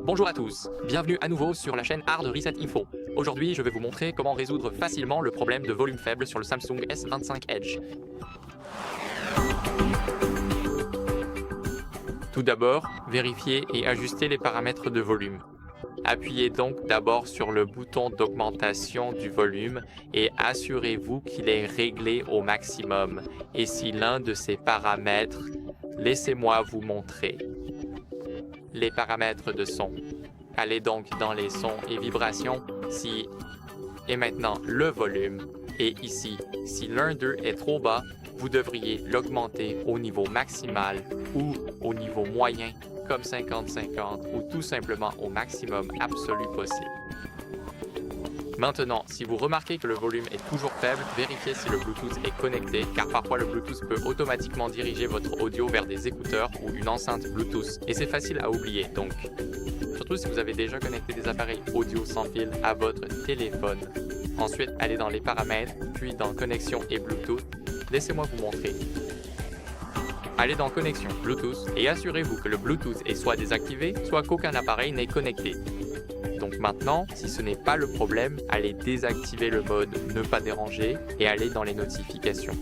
Bonjour à tous, bienvenue à nouveau sur la chaîne Hard Reset Info. Aujourd'hui, je vais vous montrer comment résoudre facilement le problème de volume faible sur le Samsung S25 Edge. Tout d'abord, vérifiez et ajustez les paramètres de volume. Appuyez donc d'abord sur le bouton d'augmentation du volume et assurez-vous qu'il est réglé au maximum. Et si l'un de ces paramètres, laissez-moi vous montrer. Les paramètres de son. Allez donc dans les sons et vibrations et maintenant le volume. Et ici, si l'un d'eux est trop bas, vous devriez l'augmenter au niveau maximal ou au niveau moyen comme 50-50 ou tout simplement au maximum absolu possible. Maintenant, si vous remarquez que le volume est toujours faible, vérifiez si le Bluetooth est connecté, car parfois le Bluetooth peut automatiquement diriger votre audio vers des écouteurs ou une enceinte Bluetooth, et c'est facile à oublier donc. Surtout si vous avez déjà connecté des appareils audio sans fil à votre téléphone. Ensuite, allez dans les paramètres, puis dans Connexion et Bluetooth. Laissez-moi vous montrer. Allez dans Connexion Bluetooth et assurez-vous que le Bluetooth est soit désactivé, soit qu'aucun appareil n'est connecté. Donc maintenant, si ce n'est pas le problème, allez désactiver le mode Ne pas déranger et allez dans les notifications.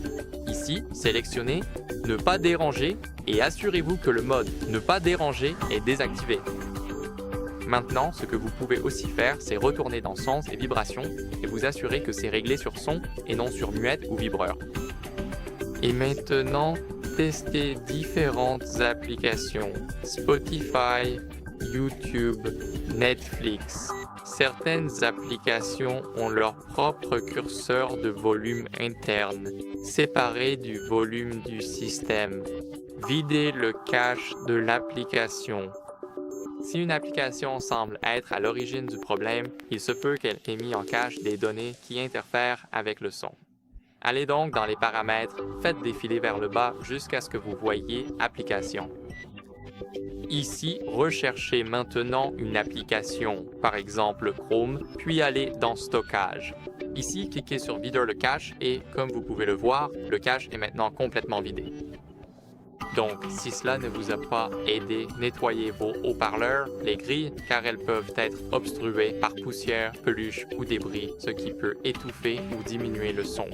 Ici, sélectionnez Ne pas déranger et assurez-vous que le mode Ne pas déranger est désactivé. Maintenant, ce que vous pouvez aussi faire, c'est retourner dans Sons et Vibrations et vous assurer que c'est réglé sur son et non sur muette ou vibreur. Et maintenant, testez différentes applications, Spotify, YouTube, Netflix. Certaines applications ont leur propre curseur de volume interne, séparé du volume du système. Videz le cache de l'application. Si une application semble être à l'origine du problème, il se peut qu'elle ait mis en cache des données qui interfèrent avec le son. Allez donc dans les paramètres, faites défiler vers le bas jusqu'à ce que vous voyiez Applications. Ici, recherchez maintenant une application, par exemple Chrome, puis allez dans Stockage. Ici, cliquez sur Vider le cache et, comme vous pouvez le voir, le cache est maintenant complètement vidé. Donc, si cela ne vous a pas aidé, nettoyez vos haut-parleurs, les grilles, car elles peuvent être obstruées par poussière, peluche ou débris, ce qui peut étouffer ou diminuer le son.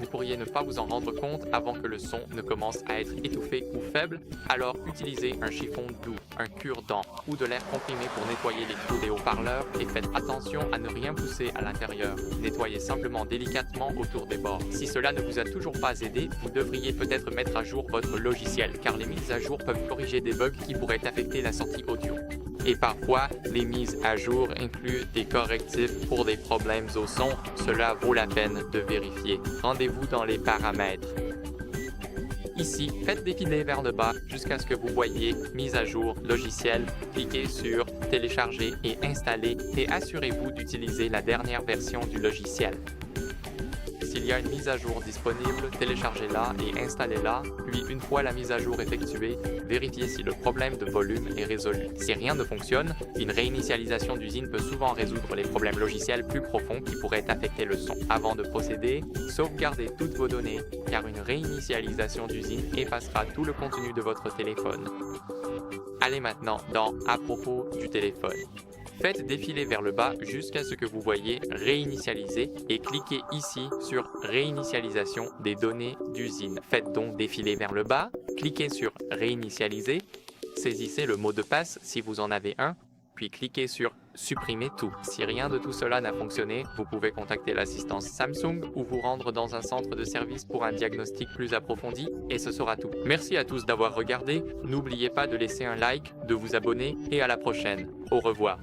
Vous pourriez ne pas vous en rendre compte avant que le son ne commence à être étouffé ou faible, alors utilisez un chiffon doux, un cure-dent ou de l'air comprimé pour nettoyer les trous des haut-parleurs et faites attention à ne rien pousser à l'intérieur. Nettoyez simplement délicatement autour des bords. Si cela ne vous a toujours pas aidé, vous devriez peut-être mettre à jour votre logiciel, car les mises à jour peuvent corriger des bugs qui pourraient affecter la sortie audio. Et parfois, les mises à jour incluent des correctifs pour des problèmes au son. Cela vaut la peine de vérifier. Rendez-vous dans les paramètres. Ici, faites défiler vers le bas jusqu'à ce que vous voyiez Mise à jour logicielle. Cliquez sur Télécharger et Installer et assurez-vous d'utiliser la dernière version du logiciel. S'il y a une mise à jour disponible, téléchargez-la et installez-la, puis une fois la mise à jour effectuée, vérifiez si le problème de volume est résolu. Si rien ne fonctionne, une réinitialisation d'usine peut souvent résoudre les problèmes logiciels plus profonds qui pourraient affecter le son. Avant de procéder, sauvegardez toutes vos données, car une réinitialisation d'usine effacera tout le contenu de votre téléphone. Allez maintenant dans À propos du téléphone. Faites défiler vers le bas jusqu'à ce que vous voyez Réinitialiser et cliquez ici sur Réinitialisation des données d'usine. Faites donc défiler vers le bas, cliquez sur Réinitialiser, saisissez le mot de passe si vous en avez un, puis cliquez sur Supprimer tout. Si rien de tout cela n'a fonctionné, vous pouvez contacter l'assistance Samsung ou vous rendre dans un centre de service pour un diagnostic plus approfondi et ce sera tout. Merci à tous d'avoir regardé, n'oubliez pas de laisser un like, de vous abonner et à la prochaine. Au revoir.